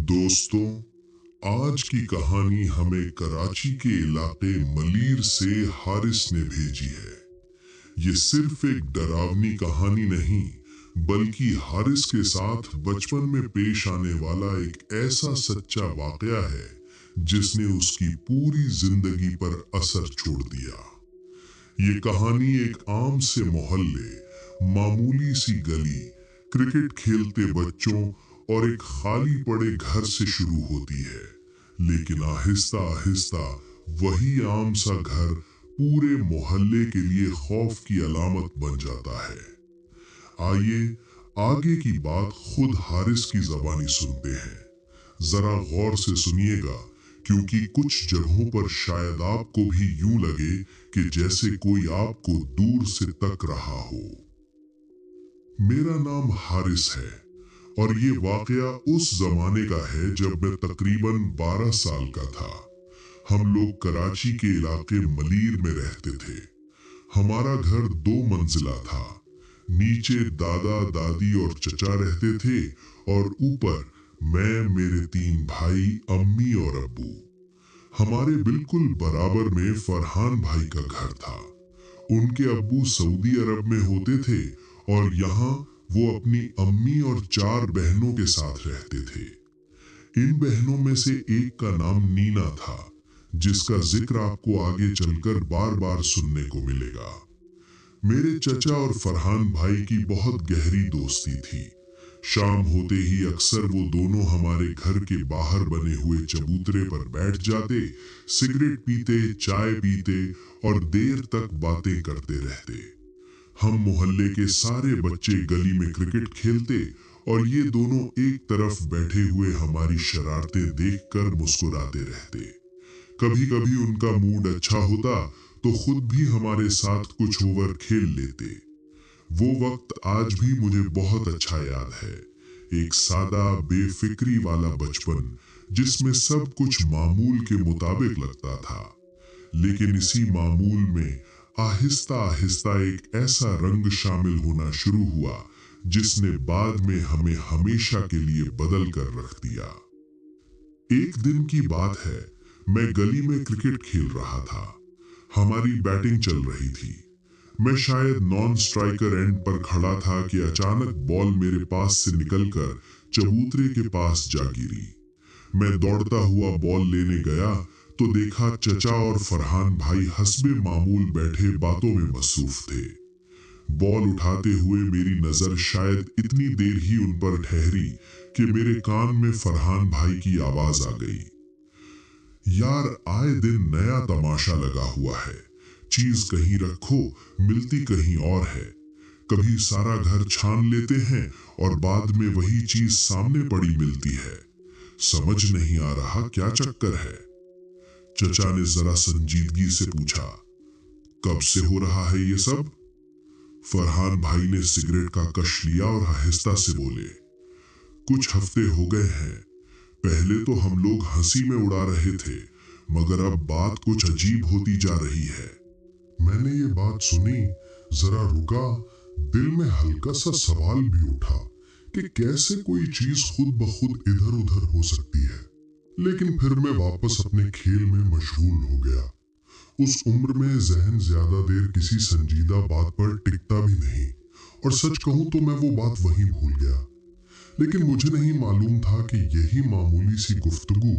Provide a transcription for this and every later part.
दोस्तों, आज की कहानी हमें कराची के इलाके मलीर से हारिस ने भेजी है। ये सिर्फ एक डरावनी कहानी नहीं, बल्कि हारिस के साथ बचपन में पेश आने वाला एक ऐसा सच्चा वाकया है जिसने उसकी पूरी जिंदगी पर असर छोड़ दिया। ये कहानी एक आम से मोहल्ले, मामूली सी गली, क्रिकेट खेलते बच्चों और एक खाली पड़े घर से शुरू होती है, लेकिन आहिस्ता आहिस्ता वही आम सा घर पूरे मोहल्ले के लिए खौफ की अलामत बन जाता है। आइए आगे की बात खुद हारिस की ज़बानी सुनते हैं। जरा गौर से सुनिएगा, क्योंकि कुछ जगहों पर शायद आपको भी यूं लगे कि जैसे कोई आपको दूर से तक रहा हो। मेरा नाम हारिस है और ये वाकया उस जमाने का है जब मैं तकरीबन 12 साल का था। हम लोग कराची के इलाके मलीर में रहते थे। हमारा घर 2 मंजिला था। नीचे दादा दादी और चचा रहते थे और ऊपर मैं, मेरे 3 भाई, अम्मी और अब्बू। हमारे बिल्कुल बराबर में फरहान भाई का घर था। उनके अब्बू सऊदी अरब में होते थे और यहाँ वो अपनी अम्मी और 4 बहनों के साथ रहते थे। इन बहनों में से एक का नाम नीना था, जिसका जिक्र आपको आगे चलकर बार बार सुनने को मिलेगा। मेरे चचा और फरहान भाई की बहुत गहरी दोस्ती थी। शाम होते ही अक्सर वो दोनों हमारे घर के बाहर बने हुए चबूतरे पर बैठ जाते, सिगरेट पीते, चाय पीते और देर तक बातें करते रहते। हम मोहल्ले के सारे बच्चे गली में क्रिकेट खेलते और ये दोनों एक तरफ बैठे हुए हमारी शरारतें देखकर मुस्कुराते रहते। कभी कभी उनका मूड अच्छा होता तो खुद भी हमारे साथ कुछ ओवर खेल लेते। वो वक्त आज भी मुझे बहुत अच्छा याद है। एक सादा बेफिक्री वाला बचपन जिसमें सब कुछ मामूल के मुताबिक लगता था, लेकिन इसी मामूल में आहिस्ता आहिस्ता एक ऐसा रंग शामिल होना शुरू हुआ जिसने बाद में हमें हमेशा के लिए बदल कर रख दिया। एक दिन की बात है, मैं गली में क्रिकेट खेल रहा था। हमारी बैटिंग चल रही थी। मैं शायद नॉन स्ट्राइकर एंड पर खड़ा था कि अचानक बॉल मेरे पास से निकलकर चबूतरे के पास जा गिरी। मैं दौड़ता हुआ बॉल लेने गया तो देखा चचा और फरहान भाई हस्बे मामूल बैठे बातों में मसरूफ थे। बॉल उठाते हुए मेरी नजर शायद इतनी देर ही उन पर ठहरी कि मेरे कान में फरहान भाई की आवाज आ गई, यार आए दिन नया तमाशा लगा हुआ है, चीज कहीं रखो मिलती कहीं और है। कभी सारा घर छान लेते हैं और बाद में वही चीज सामने पड़ी मिलती है। समझ नहीं आ रहा क्या चक्कर है। चचा ने जरा संजीदगी से पूछा, कब से हो रहा है ये सब? फरहान भाई ने सिगरेट का कश लिया और आहिस्ता से बोले, कुछ हफ्ते हो गए हैं। पहले तो हम लोग हंसी में उड़ा रहे थे, मगर अब बात कुछ अजीब होती जा रही है। मैंने ये बात सुनी, जरा रुका, दिल में हल्का सा सवाल भी उठा कि कैसे कोई चीज खुद ब खुद इधर उधर हो सकती है। लेकिन फिर मैं वापस अपने खेल में मशगूल हो गया। उस उम्र में जहन ज्यादा देर किसी संजीदा बात पर टिकता भी नहीं, और सच कहूं तो मैं वो बात वहीं भूल गया। लेकिन मुझे नहीं मालूम था कि यही मामूली सी गुफ्तगू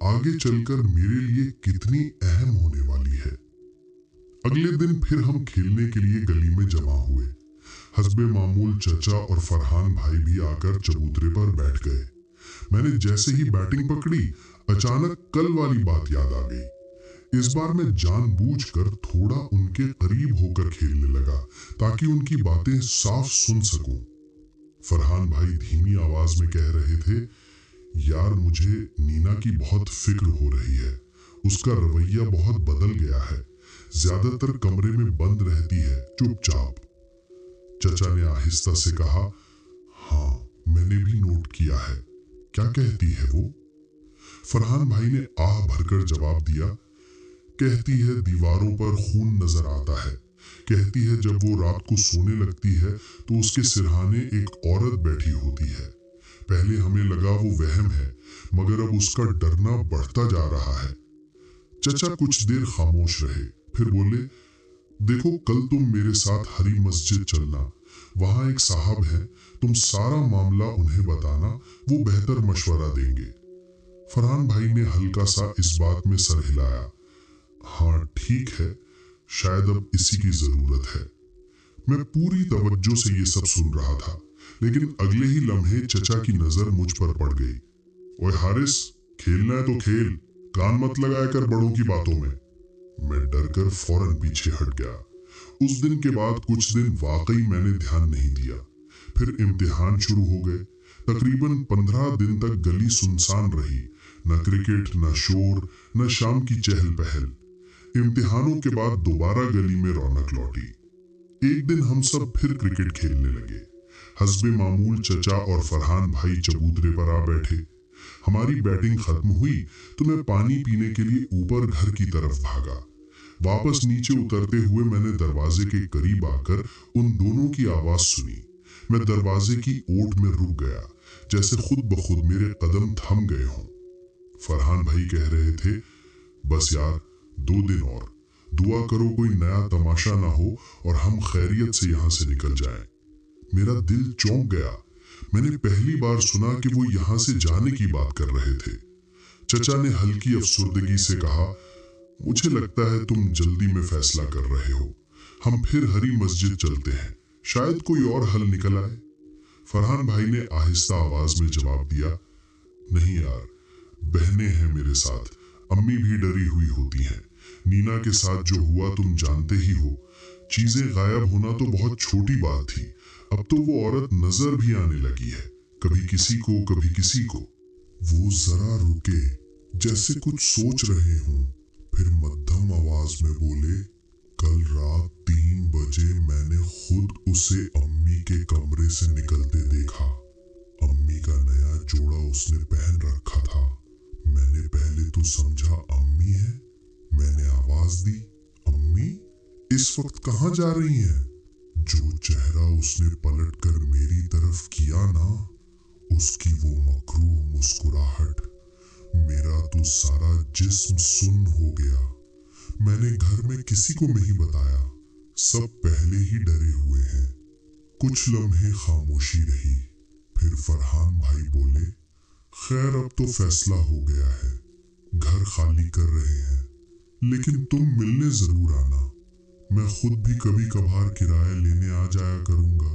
आगे चलकर मेरे लिए कितनी अहम होने वाली है। अगले दिन फिर हम खेलने के लिए गली में जमा हुए। हस्बे मामूल चचा और फरहान भाई भी आकर चबूतरे पर बैठ गए। मैंने जैसे ही बैटिंग पकड़ी, अचानक कल वाली बात याद आ गई। इस बार मैं जानबूझकर थोड़ा उनके करीब होकर खेलने लगा ताकि उनकी बातें साफ सुन सकूं। फरहान भाई धीमी आवाज में कह रहे थे, यार मुझे नीना की बहुत फिक्र हो रही है। उसका रवैया बहुत बदल गया है, ज्यादातर कमरे में बंद रहती है, चुपचाप। चचा ने आहिस्ता से कहा, हाँ मैंने भी नोट किया है। क्या कहती है वो? फरहान भाई ने आह भरकर जवाब दिया, कहती है दीवारों पर खून नजर आता है। कहती है जब वो रात को सोने लगती है तो उसके सिरहाने एक औरत बैठी होती है। पहले हमें लगा वो वहम है, मगर अब उसका डरना बढ़ता जा रहा है। चचा कुछ देर खामोश रहे, फिर बोले, देखो कल तुम मेरे साथ हरी मस्जिद चलना, वहां एक साहब हैं, तुम सारा मामला उन्हें बताना, वो बेहतर मशवरा देंगे। फरहान भाई ने हल्का सा इस बात में सर हिलाया। हाँ ठीक है, शायद अब इसी की जरूरत है। मैं पूरी तवज्जो से ये सब सुन रहा था, लेकिन अगले ही लम्हे चचा की नजर मुझ पर पड़ गई। ओए हारिस, खेलना है तो खेल, कान मत लगाया कर बड़ों की बातों में। मैं डरकर फौरन पीछे हट गया। उस दिन के बाद कुछ दिन वाकई मैंने ध्यान नहीं दिया। फिर इम्तिहान शुरू हो गए। तकरीबन 15 दिन तक गली सुनसान रही, न क्रिकेट, न शोर, न शाम की चहल पहल। इम्तिहानों के बाद दोबारा गली में रौनक लौटी। एक दिन हम सब फिर क्रिकेट खेलने लगे। हस्बे मामूल चचा और फरहान भाई चबूतरे पर आ बैठे। हमारी बैटिंग खत्म हुई तो मैं पानी पीने के लिए ऊपर घर की तरफ भागा। वापस नीचे उतरते हुए मैंने दरवाजे के करीब आकर उन दोनों की आवाज सुनी। मैं दरवाजे की ओट में रुक गया, जैसे खुद ब खुद मेरे कदम थम गए हों। फरहान भाई कह रहे थे, बस यार 2 दिन और, दुआ करो कोई नया तमाशा ना हो और हम खैरियत से यहाँ से निकल जाएं। मेरा दिल चौंक गया। मैंने पहली बार सुना कि वो यहाँ से जाने की बात कर रहे थे। चचा ने हल्की अफसुर्दगी से कहा, मुझे लगता है तुम जल्दी में फैसला कर रहे हो। हम फिर हरी मस्जिद चलते हैं, शायद कोई और हल निकल आए। फरहान भाई ने आहिस्ता आवाज में जवाब दिया, नहीं यार, बहनें हैं मेरे साथ, अम्मी भी डरी हुई होती हैं। नीना के साथ जो हुआ तुम जानते ही हो। चीजें गायब होना तो बहुत छोटी बात थी, अब तो वो औरत नजर भी आने लगी है, कभी किसी को कभी किसी को। वो जरा रुके, जैसे कुछ सोच रहे हों, फिर मध्यम आवाज में बोले, कल रात 3 बजे मैंने खुद उसे अम्मी के कमरे से निकलते देखा। अम्मी का नया जोड़ा उसने पहन रखा था। मैंने पहले तो समझा अम्मी है। मैंने आवाज दी, अम्मी इस वक्त कहाँ जा रही हैं? जो चेहरा उसने पलटकर मेरी तरफ किया ना, उसकी वो मकरूह मुस्कुराहट, मेरा तो सारा जिस्म सुन्न हो गया। मैंने घर में किसी को नहीं बताया, सब पहले ही डरे हुए हैं। कुछ लम्हे खामोशी रही, फिर फरहान भाई बोले, खैर अब तो फैसला हो गया है, घर खाली कर रहे हैं, लेकिन तुम मिलने जरूर आना। मैं खुद भी कभी कभार किराया लेने आ जाया करूंगा।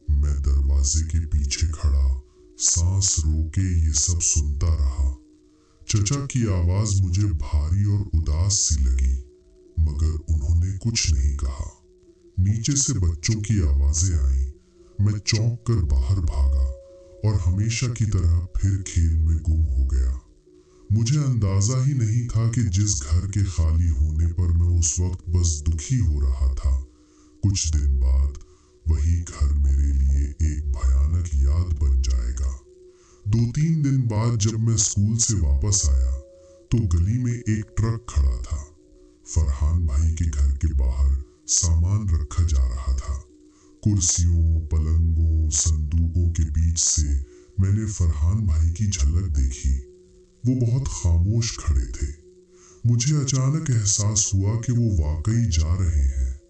मैं दरवाजे के पीछे खड़ा सांस रोके ये सब सुनता रहा। चचा की आवाज मुझे भारी और उदास सी लगी, मगर उन्होंने कुछ नहीं कहा। नीचे से बच्चों की आवाजें आईं। मैं चौंक कर बाहर भागा और हमेशा की तरह फिर खेल में गुम हो गया। मुझे अंदाजा ही नहीं था कि जिस घर के खाली होने पर मैं उस वक्त बस दुखी हो रहा था, कुछ दिन बाद वही घर मेरे लिए एक भयानक याद बन जाएगा। 2-3 दिन बाद जब मैं स्कूल से वापस आया तो गली में एक ट्रक खड़ा था। फरहान भाई के घर के बाहर सामान रखा जा रहा था। कुर्सियों, पलंगों, संदूकों के बीच से मैंने फरहान भाई की झलक देखी। वो बहुत खामोश खड़े थे। मुझे अचानक एहसास हुआ कि वो वाकई जा रहे हैं।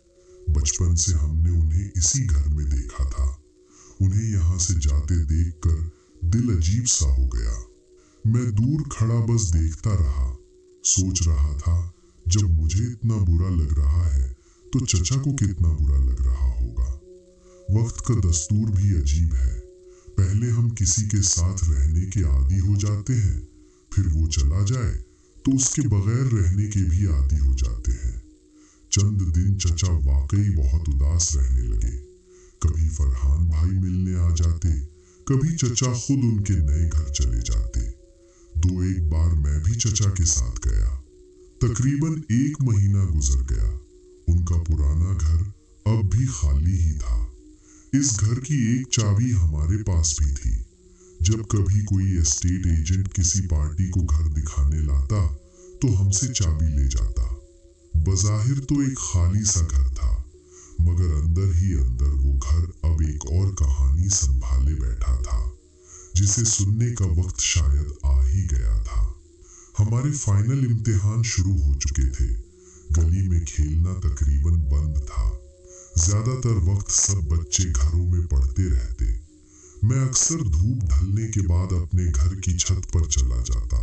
बचपन से हमने उन्हें इसी घर में देखा था। उन्हें यहाँ से जाते देखकर दिल अजीब सा हो गया। मैं दूर खड़ा बस देखता रहा, सोच रहा था जब मुझे इतना बुरा लग रहा है तो चचा को कितना बुरा लग रहा होगा। वक्त का दस्तूर भी अजीब है। पहले हम किसी के साथ रहने के आदी हो जाते हैं, फिर वो चला जाए तो उसके बगैर रहने के भी आदी हो जाते हैं। चंद दिन चचा वाकई बहुत उदास रहने लगे। कभी फरहान भाई मिलने आ जाते, कभी चचा खुद उनके नए घर चले जाते। 2-1 बार मैं भी चचा के साथ गया। तकरीबन 1 महीना गुजर गया। उनका पुराना घर अब भी खाली ही था। इस घर की एक चाबी हमारे पास भी थी। जब कभी कोई एस्टेट एजेंट किसी पार्टी को घर दिखाने लाता तो हमसे चाबी ले जाता। बज़ाहिर तो एक खाली सा घर था, मगर अंदर ही अंदर वो घर अब एक और कहानी संभाले बैठा था। जिसे सुनने का वक्त शायद आ ही गया था। हमारे फाइनल इम्तिहान शुरू हो चुके थे। गली में खेलना तकरीबन बंद था। ज्यादातर वक्त सब बच्चे घरों में पढ़ते रहते। मैं अक्सर धूप ढलने के बाद अपने घर की छत पर चला जाता।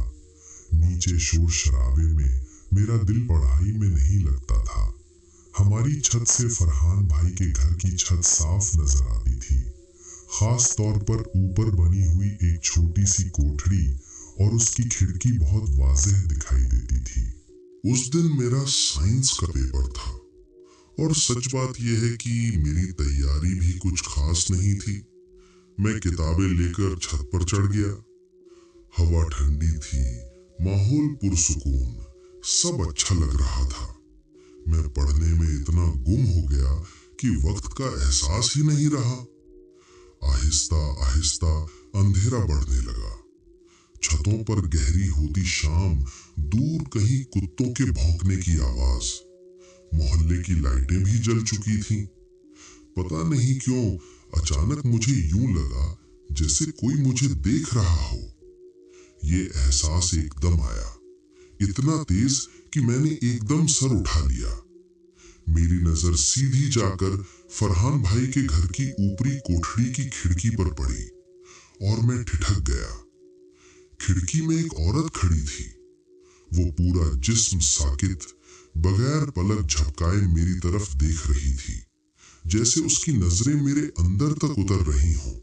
नीचे शोर शराबे में मेरा दिल पढ़ाई में नहीं लगता था। हमारी छत से फरहान भाई के घर की छत साफ नजर आती थी, खास तौर पर ऊपर बनी हुई एक छोटी सी कोठरी और उसकी खिड़की बहुत वाज़ेह दिखाई देती थी। उस दिन मेरा साइंस का पेपर था और सच बात यह है कि मेरी तैयारी भी कुछ खास नहीं थी। मैं किताबें लेकर छत पर चढ़ गया। हवा ठंडी थी, माहौल पुरसुकून, सब अच्छा लग रहा था। मैं पढ़ने में इतना गुम हो गया कि वक्त का एहसास ही नहीं रहा। आहिस्ता आहिस्ता अंधेरा बढ़ने लगा। छतों पर गहरी होती शाम, दूर कहीं कुत्तों के भौंकने की आवाज। मोहल्ले की लाइटें भी जल चुकी थीं। पता नहीं क्यों अचानक मुझे यूं लगा जैसे कोई मुझे देख रहा हो। ये एहसास एकदम आया, इतना तेज कि मैंने एकदम सर उठा लिया। मेरी नजर सीधी जाकर फरहान भाई के घर की ऊपरी कोठरी की खिड़की पर पड़ी और मैं ठिठक गया। खिड़की में एक औरत खड़ी थी। वो पूरा जिस्म साकित, बगैर पलक झपकाए मेरी तरफ देख रही थी, जैसे उसकी नजरें मेरे अंदर तक उतर रही हों।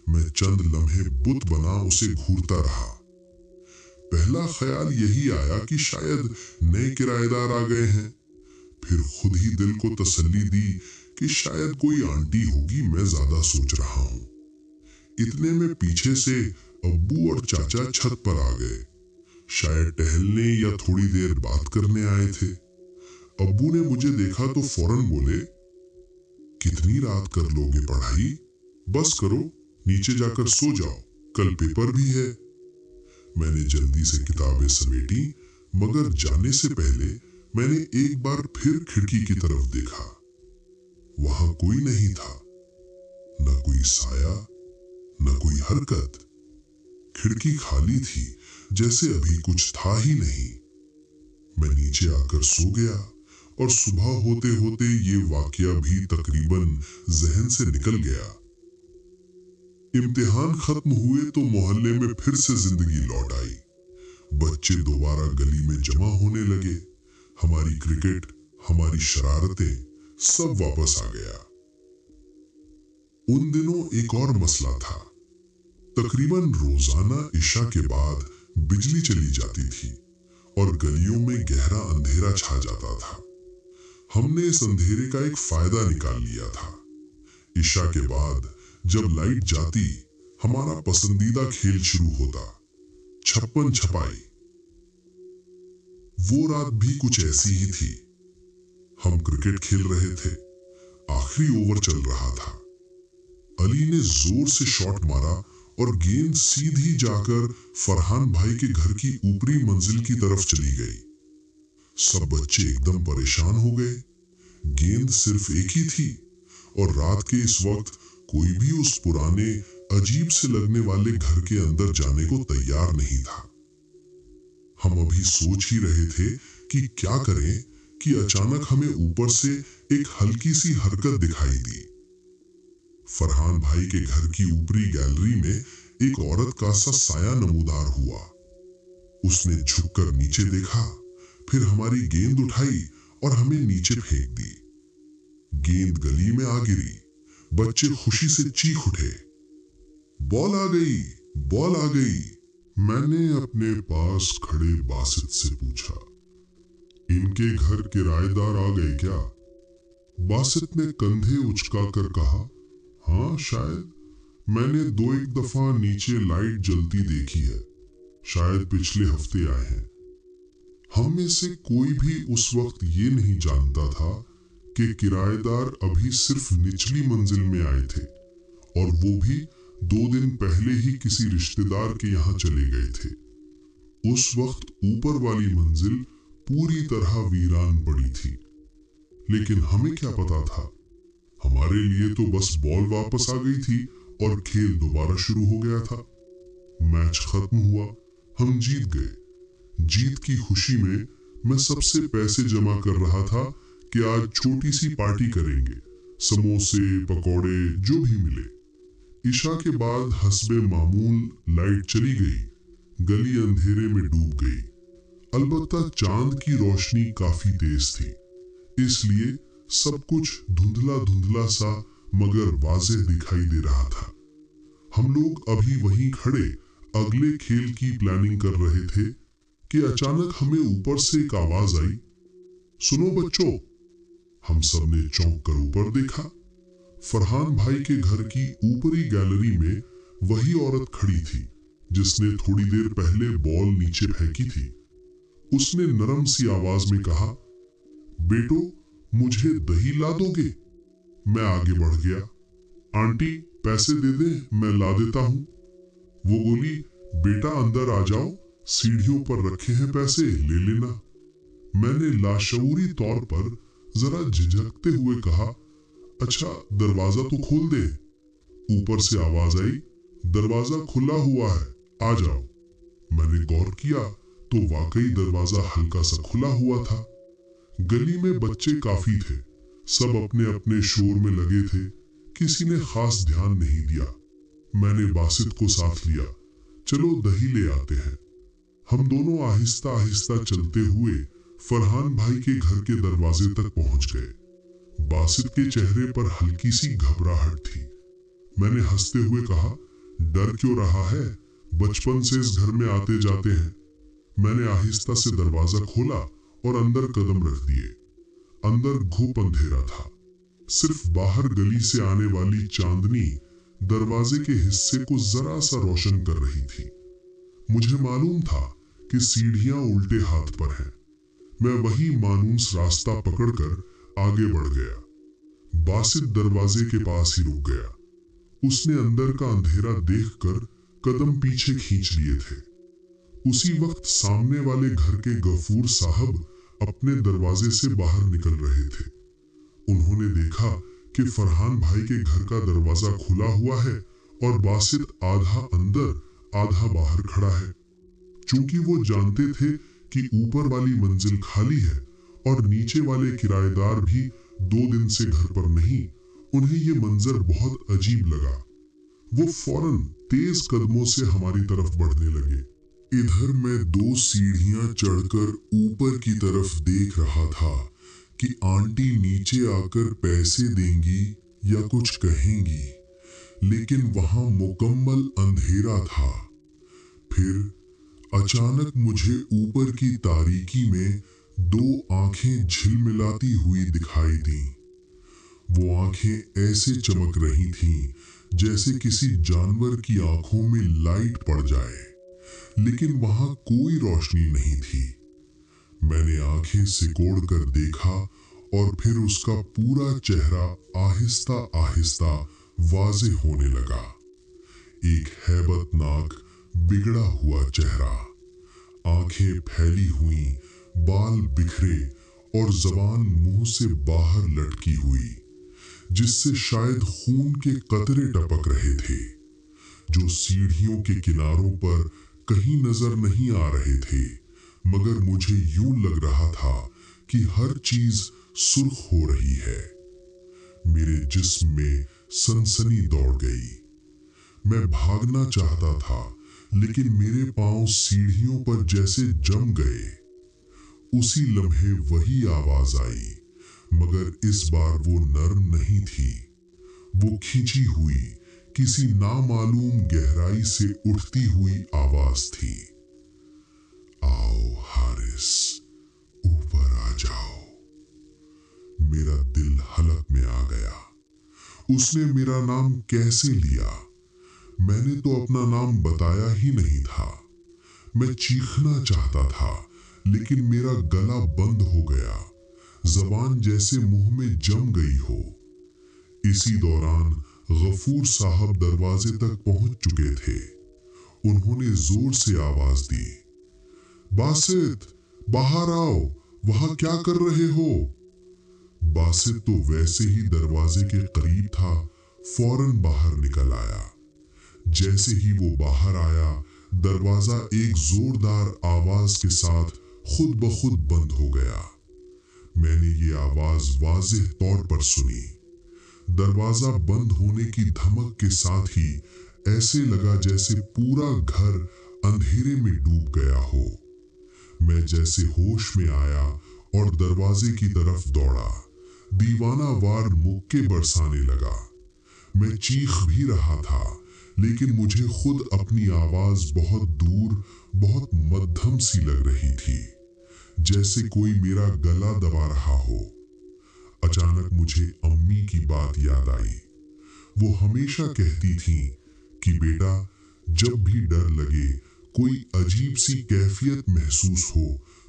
मैं चंद लम्हे बुत बना उसे घूरता रहा। पहला ख्याल यही आया कि शायद नए किराएदार आ गए हैं। फिर खुद ही दिल को तसल्ली दी कि शायद कोई आंटी होगी, मैं ज्यादा सोच रहा हूं। इतने में पीछे से अब्बू और चाचा छत पर आ गए। शायद टहलने या थोड़ी देर बात करने आए थे। अब्बू ने मुझे देखा तो फौरन बोले, कितनी रात कर लोगे पढ़ाई? बस करो, नीचे जाकर सो जाओ, कल पेपर भी है। मैंने जल्दी से किताबें समेटी, मगर जाने से पहले मैंने एक बार फिर खिड़की की तरफ देखा। वहां कोई नहीं था, न कोई साया, न कोई हरकत। खिड़की खाली थी, जैसे अभी कुछ था ही नहीं। मैं नीचे आकर सो गया और सुबह होते होते ये वाकया भी तकरीबन जहन से निकल गया। इम्तिहान खत्म हुए तो मोहल्ले में फिर से जिंदगी लौट आई। बच्चे दोबारा गली में जमा होने लगे। हमारी क्रिकेट, हमारी शरारतें, सब वापस आ गया। उन दिनों एक और मसला था। तकरीबन रोजाना इशा के बाद बिजली चली जाती थी और गलियों में गहरा अंधेरा छा जाता था। हमने इस अंधेरे का एक फायदा निकाल लिया था। इशा के बाद जब लाइट जाती, हमारा पसंदीदा खेल शुरू होता, छप्पन छपाई। वो रात भी कुछ ऐसी ही थी। हम क्रिकेट खेल रहे थे। आखिरी ओवर चल रहा था। अली ने जोर से शॉट मारा और गेंद सीधी जाकर फरहान भाई के घर की ऊपरी मंजिल की तरफ चली गई। सब बच्चे एकदम परेशान हो गए। गेंद सिर्फ एक ही थी और रात के इस वक्त कोई भी उस पुराने अजीब से लगने वाले घर के अंदर जाने को तैयार नहीं था। हम अभी सोच ही रहे थे कि क्या करें कि अचानक हमें ऊपर से एक हल्की सी हरकत दिखाई दी। फरहान भाई के घर की ऊपरी गैलरी में एक औरत का सा साया नमूदार हुआ। उसने झुककर नीचे देखा, फिर हमारी गेंद उठाई और हमें नीचे फेंक दी। गेंद गली में आ गिरी। बच्चे खुशी से चीख उठे, बॉल आ गई, बॉल आ गई। मैंने अपने पास खड़े बासित से पूछा, इनके घर किराएदार आ गए क्या? बासित ने कंधे उचकाकर कहा, हाँ शायद। मैंने 2-1 दफा नीचे लाइट जलती देखी है। शायद पिछले हफ्ते आए हैं। हम में से कोई भी उस वक्त ये नहीं जानता था कि किराएदार अभी सिर्फ निचली मंजिल में आए थे और वो भी 2 दिन पहले ही किसी रिश्तेदार के यहाँ चले गए थे। उस वक्त ऊपर वाली मंजिल पूरी तरह वीरान पड़ी थी। लेकिन हमें क्या पता था, हमारे लिए तो बस बॉल वापस आ गई थी और खेल दोबारा शुरू हो गया था। मैच खत्म हुआ, हम जीत गए। जीत की खुशी में मैं सबसे पैसे जमा कर रहा था कि आज छोटी सी पार्टी करेंगे, समोसे पकौड़े जो भी मिले। इशा के बाद हस्बे मामूल लाइट चली गई, गली अंधेरे में डूब गई। अलबत्ता चांद की रोशनी काफी तेज थी, इसलिए सब कुछ धुंधला धुंधला सा मगर वाज़ेह दिखाई दे रहा था। हम लोग अभी वहीं खड़े अगले खेल की प्लानिंग कर रहे थे कि अचानक हमें ऊपर से एक आवाज आई, सुनो बच्चों। हम सब ने चौंक कर ऊपर देखा। फरहान भाई के घर की ऊपरी गैलरी में वही औरत खड़ी थी जिसने थोड़ी देर पहले बॉल नीचे फेंकी थी। उसने नरम सी आवाज में कहा, बेटो मुझे दही ला दोगे? मैं आगे बढ़ गया। आंटी पैसे दे दे, मैं ला देता हूं। वो बोली, बेटा अंदर आ जाओ, सीढ़ियों पर रखे हैं पैसे, ले लेना। मैंने लाशऊरी तौर पर जरा झिझकते हुए कहा, अच्छा दरवाजा तो खोल दे। ऊपर से आवाज आई, दरवाजा खुला हुआ है, आ जाओ। मैंने गौर किया तो वाकई दरवाजा हल्का सा खुला हुआ था। गली में बच्चे काफी थे, सब अपने अपने शोर में लगे थे, किसी ने खास ध्यान नहीं दिया। मैंने बासित को साथ लिया, चलो दही ले आते हैं। हम दोनों आहिस्ता आहिस्ता चलते हुए फरहान भाई के घर के दरवाजे तक पहुंच गए। बासित के चेहरे पर हल्की सी घबराहट थी। मैंने हंसते हुए कहा, डर क्यों रहा है, बचपन से इस घर में आते जाते हैं। मैंने आहिस्ता से दरवाजा खोला और अंदर कदम रख दिए। अंदर घुप अंधेरा था, सिर्फ बाहर गली से आने वाली चांदनी दरवाजे के हिस्से को जरा सा रोशन कर रही थी। मुझे मालूम था कि सीढ़ियां उल्टे हाथ पर हैं। मैं वही मानूस रास्ता पकड़कर आगे बढ़ गया। बासित दरवाजे के पास ही रुक गया। उसने अंदर का अंधेरा देखकर कदम पीछे खींच लिए थे। उसी वक्त सामने वाले घर के गफूर साहब अपने दरवाजे से बाहर निकल रहे थे। उन्होंने देखा कि फरहान भाई के घर का दरवाजा खुला हुआ है और बासित आधा अंदर आधा बाहर खड़ा है। चूंकि वो जानते थे कि ऊपर वाली मंजिल खाली है और नीचे वाले किराएदार भी 2 दिन से घर पर नहीं, उन्हें ये मंजर बहुत अजीब लगा। वो फौरन तेज कदमों से हमारी तरफ बढ़ने लगे। इधर मैं 2 सीढ़ियां चढ़कर ऊपर की तरफ देख रहा था कि आंटी नीचे आकर पैसे देंगी या कुछ कहेंगी, लेकिन वहां मुकम्मल अंधेरा था। फिर अचानक मुझे ऊपर की तारीकी में 2 आंखें झिलमिलाती हुई दिखाई दी। वो आंखें ऐसे चमक रही थीं जैसे किसी जानवर की आंखों में लाइट पड़ जाए, लेकिन वहां कोई रोशनी नहीं थी। मैंने आंखें सिकोड़ कर देखा और फिर उसका पूरा चेहरा आहिस्ता आहिस्ता वाज़े होने लगा। एक हैबतनाक बिगड़ा हुआ चेहरा, आंखें फैली हुई, बाल बिखरे और जबान मुंह से बाहर लटकी हुई, जिससे शायद खून के कतरे टपक रहे थे, जो सीढ़ियों के किनारों पर कहीं नजर नहीं आ रहे थे, मगर मुझे यूं लग रहा था कि हर चीज सुर्ख हो रही है। मेरे जिस्म में सनसनी दौड़ गई। मैं भागना चाहता था, लेकिन मेरे पांव सीढ़ियों पर जैसे जम गए। उसी लम्हे वही आवाज आई, मगर इस बार वो नरम नहीं थी। वो खींची हुई, किसी नामालूम गहराई से उठती हुई आवाज थी। आओ हारिस, ऊपर आ जाओ। मेरा दिल हलक में आ गया। उसने मेरा नाम कैसे लिया? मैंने तो अपना नाम बताया ही नहीं था। मैं चीखना चाहता था, लेकिन मेरा गला बंद हो गया, जबान जैसे मुंह में जम गई हो। इसी दौरान गफूर साहब दरवाजे तक पहुंच चुके थे। उन्होंने जोर से आवाज दी, बासित बाहर आओ, वहां क्या कर रहे हो? बासित तो वैसे ही दरवाजे के करीब था, फौरन बाहर निकल आया। जैसे ही वो बाहर आया, दरवाजा एक जोरदार आवाज के साथ खुद ब खुद बंद हो गया। मैंने ये आवाज वाज़ेह तौर पर सुनी। दरवाजा बंद होने की धमक के साथ ही ऐसे लगा जैसे पूरा घर अंधेरे में डूब गया हो। मैं जैसे होश में आया और दरवाजे की तरफ दौड़ा। दीवाना वार मुक्के बरसाने लगा। मैं चीख भी रहा था, लेकिन मुझे खुद अपनी आवाज बहुत दूर, बहुत मध्यम सी लग रही थी, जैसे कोई मेरा गला दबा रहा हो। अचानक मुझे अम्मी की बात याद आई। वो हमेशा कहती थीं कि बेटा, जब भी डर लगे, कोई अजीब सी कैफियत महसूस हो,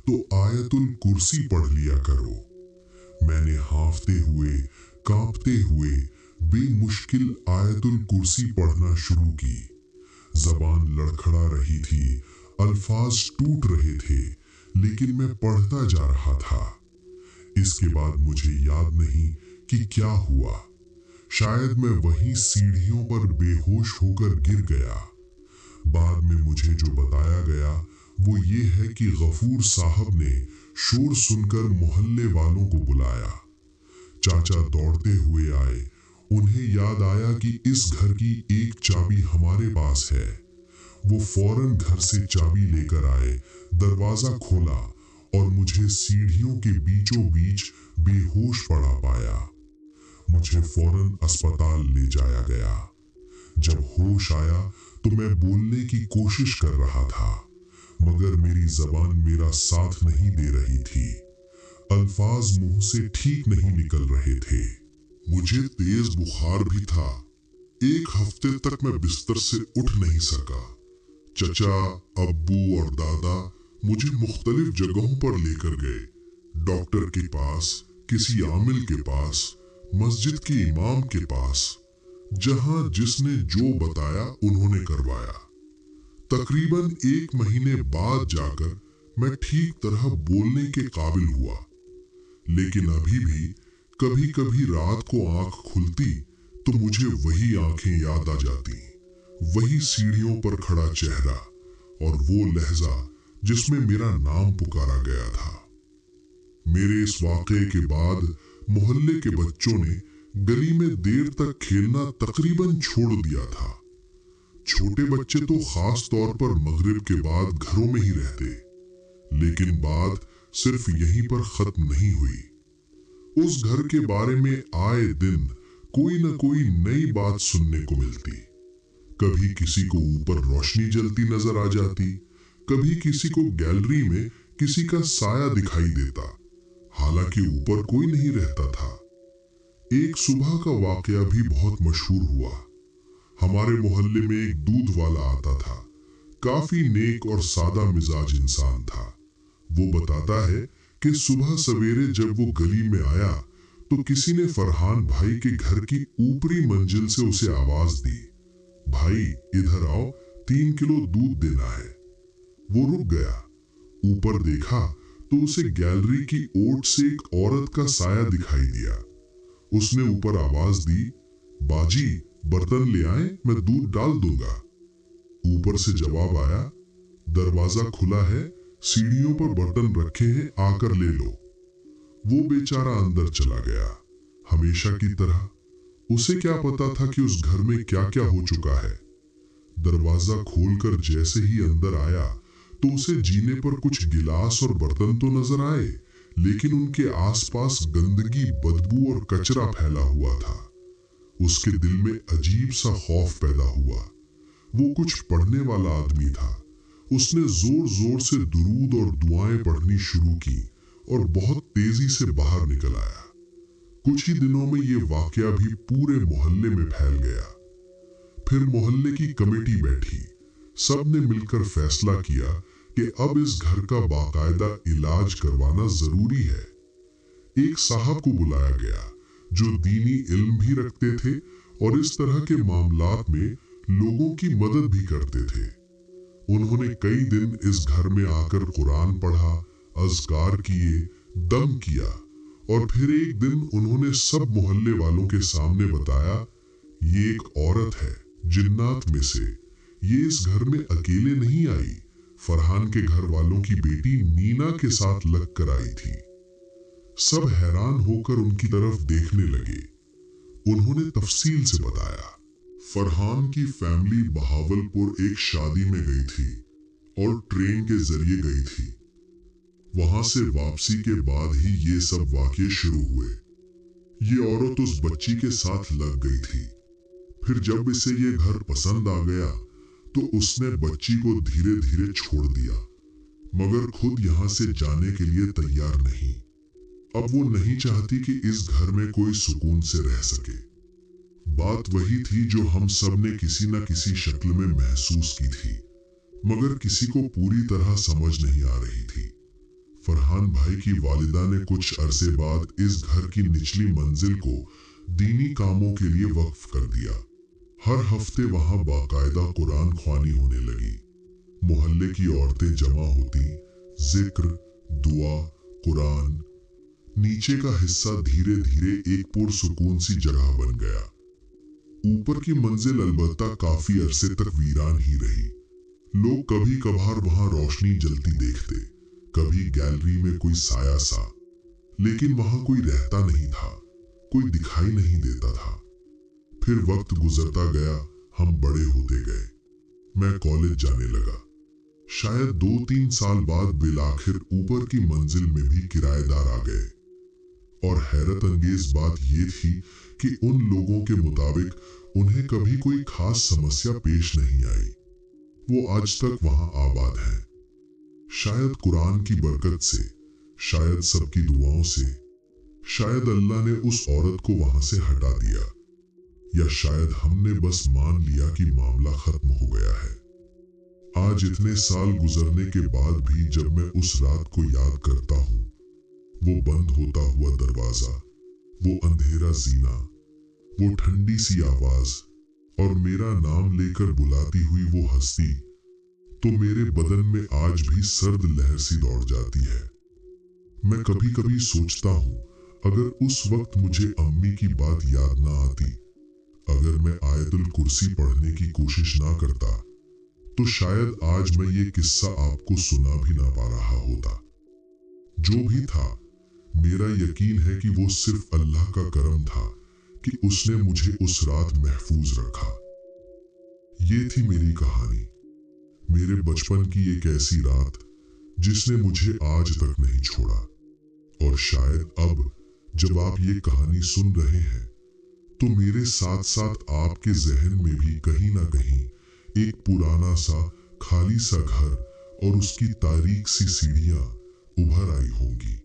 तो आयतुल कुर्सी पढ़ लिया करो। मैंने हांफते हुए, कांपते हुए बेमुश्किल आयतुल कुर्सी पढ़ना शुरू की। जबान लड़खड़ा रही थी, अल्फाज टूट रहे थे, लेकिन मैं पढ़ता जा रहा था। इसके बाद मुझे याद नहीं कि क्या हुआ। शायद मैं वहीं सीढ़ियों पर बेहोश होकर गिर गया। बाद में मुझे जो बताया गया वो ये है कि गफूर साहब ने शोर सुनकर मोहल्ले वालों को बुलाया। चाचा दौड़ते हुए आए। उन्हें याद आया कि इस घर की एक चाबी हमारे पास है। वो फौरन घर से चाबी लेकर आए, दरवाजा खोला और मुझे सीढ़ियों के बीचों बीच बेहोश पड़ा पाया। मुझे फौरन अस्पताल ले जाया गया। जब होश आया तो मैं बोलने की कोशिश कर रहा था, मगर मेरी जबान मेरा साथ नहीं दे रही थी। अल्फाज मुंह से ठीक नहीं निकल रहे थे। मुझे तेज बुखार भी था। 1 हफ्ते तक मैं बिस्तर से उठ नहीं सका। चचा, अब्बू और दादा मुझे मुख्तलिफ जगहों पर लेकर गए। डॉक्टर के पास, किसी आमिल के पास, मस्जिद के इमाम के पास। जहां जिसने जो बताया उन्होंने करवाया। तकरीबन 1 महीने बाद जाकर मैं ठीक तरह बोलने के काबिल हुआ। लेकिन अभी भी कभी कभी रात को आंख खुलती तो मुझे वही आंखें याद आ जाती, वही सीढ़ियों पर खड़ा चेहरा और वो लहजा जिसमें मेरा नाम पुकारा गया था। मेरे इस वाक़े के बाद मोहल्ले के बच्चों ने गली में देर तक खेलना तकरीबन छोड़ दिया था। छोटे बच्चे तो खास तौर पर मगरिब के बाद घरों में ही रहते। लेकिन बात सिर्फ यहीं पर खत्म नहीं हुई। उस घर के बारे में आए दिन कोई न कोई नई बात सुनने को मिलती। कभी किसी को ऊपर रोशनी जलती नजर आ जाती, कभी किसी को गैलरी में किसी का साया दिखाई देता, हालांकि ऊपर कोई नहीं रहता था। एक सुबह का वाकया भी बहुत मशहूर हुआ। हमारे मोहल्ले में एक दूध वाला आता था। काफी नेक और सादा मिजाज इंसान था। वो बताता है कि सुबह सवेरे जब वो गली में आया तो किसी ने फरहान भाई के घर की ऊपरी मंजिल से उसे आवाज दी, भाई इधर आओ, 3 किलो दूध देना है। वो रुक गया। ऊपर देखा तो उसे गैलरी की ओट से एक औरत का साया दिखाई दिया। उसने ऊपर आवाज दी, बाजी बर्तन ले आए, मैं दूध डाल दूंगा। ऊपर से जवाब आया, दरवाजा खुला है, सीढ़ियों पर बर्तन रखे हैं, आकर ले लो। वो बेचारा अंदर चला गया। हमेशा की तरह उसे क्या पता था कि उस घर में क्या क्या हो चुका है। दरवाजा खोलकर जैसे ही अंदर आया तो उसे जीने पर कुछ गिलास और बर्तन तो नजर आए, लेकिन उनके आसपास गंदगी, बदबू और कचरा फैला हुआ था। उसके दिल में अजीब सा खौफ पैदा हुआ। वो कुछ पढ़ने वाला आदमी था। उसने जोर जोर से दुरूद और दुआएं पढ़नी शुरू की और बहुत तेजी से बाहर निकल आया। कुछ ही दिनों में ये वाकया भी पूरे मोहल्ले में फैल गया। फिर मोहल्ले की कमेटी बैठी। सब ने मिलकर फैसला किया कि अब इस घर का बाकायदा इलाज करवाना जरूरी है। एक साहब को बुलाया गया जो दीनी इल्म भी रखते थे और इस तरह के मामलात में लोगों की मदद भी करते थे। उन्होंने कई दिन इस घर में आकर कुरान पढ़ा, अज़कार किए, दम किया और फिर एक दिन उन्होंने सब मोहल्ले वालों के सामने बताया, ये एक औरत है जिन्नात में से ये इस घर में अकेले नहीं आई, फरहान के घर वालों की बेटी नीना के साथ लग कर आई थी। सब हैरान होकर उनकी तरफ देखने लगे। उन्होंने तफसील से बताया, फरहान की फैमिली बहावलपुर एक शादी में गई थी और ट्रेन के जरिए गई थी। वहां से वापसी के बाद ही ये सब वाकये शुरू हुए। ये औरत उस बच्ची के साथ लग गई थी। फिर जब इसे ये घर पसंद आ गया तो उसने बच्ची को धीरे धीरे छोड़ दिया, मगर खुद यहां से जाने के लिए तैयार नहीं। अब वो नहीं चाहती कि इस घर में कोई सुकून से रह सके। बात वही थी जो हम सब ने किसी न किसी शक्ल में महसूस की थी, मगर किसी को पूरी तरह समझ नहीं आ रही थी। फरहान भाई की वालिदा ने कुछ अरसे बाद इस घर की निचली मंजिल को दीनी कामों के लिए वक्फ कर दिया। हर हफ्ते वहां बाकायदा कुरान ख्वानी होने लगी। मोहल्ले की औरतें जमा होती, जिक्र, दुआ, कुरान। नीचे का हिस्सा धीरे धीरे एक पुरसुकून सी जगह बन गया। ऊपर की मंजिल अलबत्ता काफी अरसे तक वीरान ही रही। लोग कभी कभार वहां रोशनी जलती देखते, कभी गैलरी में कोई साया सा, लेकिन वहां कोई रहता नहीं था, कोई दिखाई नहीं देता था। फिर वक्त गुजरता गया, हम बड़े होते गए। मैं कॉलेज जाने लगा। शायद 2-3 साल बाद बिलाखिर ऊपर की मंजिल में भी किराएदार आ गए। और हैरत अंगेज बात यह थी कि उन लोगों के मुताबिक उन्हें कभी कोई खास समस्या पेश नहीं आई। वो आज तक वहां आबाद हैं। शायद कुरान की बरकत से, शायद सबकी दुआओं से, शायद अल्लाह ने उस औरत को वहां से हटा दिया, या शायद हमने बस मान लिया कि मामला खत्म हो गया है। आज इतने साल गुजरने के बाद भी जब मैं उस रात को याद करता हूँ, वो बंद होता हुआ दरवाजा, वो अंधेरा जीना, वो ठंडी सी आवाज और मेरा नाम लेकर बुलाती हुई वो हस्ती, तो मेरे बदन में आज भी सर्द लहर सी दौड़ जाती है। मैं कभी कभी सोचता हूँ, अगर उस वक्त मुझे अम्मी की बात याद ना आती, अगर मैं आयतुल कुर्सी पढ़ने की कोशिश ना करता, तो शायद आज मैं ये किस्सा आपको सुना भी ना पा रहा होता। जो भी था, मेरा यकीन है कि वो सिर्फ अल्लाह का करम था कि उसने मुझे उस रात महफूज रखा। ये थी मेरी कहानी, मेरे बचपन की एक ऐसी रात जिसने मुझे आज तक नहीं छोड़ा। और शायद अब जब आप ये कहानी सुन रहे हैं, तो मेरे साथ साथ आपके जहन में भी कहीं ना कहीं एक पुराना सा खाली सा घर और उसकी तारीक सी सीढ़ियां उभर आई होंगी।